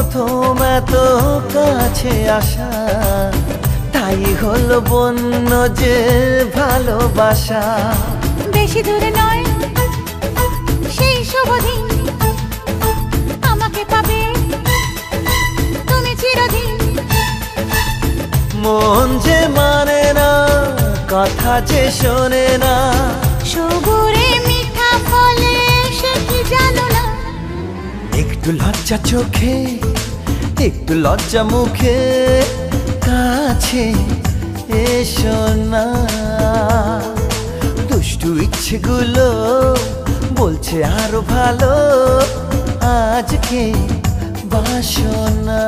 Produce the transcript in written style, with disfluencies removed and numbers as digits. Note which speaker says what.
Speaker 1: প্রথম এত কাছে আসা, তাই হলো বন্য যে ভালোবাসা।
Speaker 2: বেশি দূরে নয় সেই শুভ দিন, আমাকে পাবে তুমি চিরদিন।
Speaker 1: মন যে মানে না, কথা যে শোনে না,
Speaker 2: সবুরে মিঠা ফলে সে কি জানো না।
Speaker 1: একটু লজ্জা চোখে, একটু লজ্জা মুখে, কাছে এসো না। দুষ্টু ইচ্ছেগুলো বলছে আরো ভালো, আজকে বাসনা।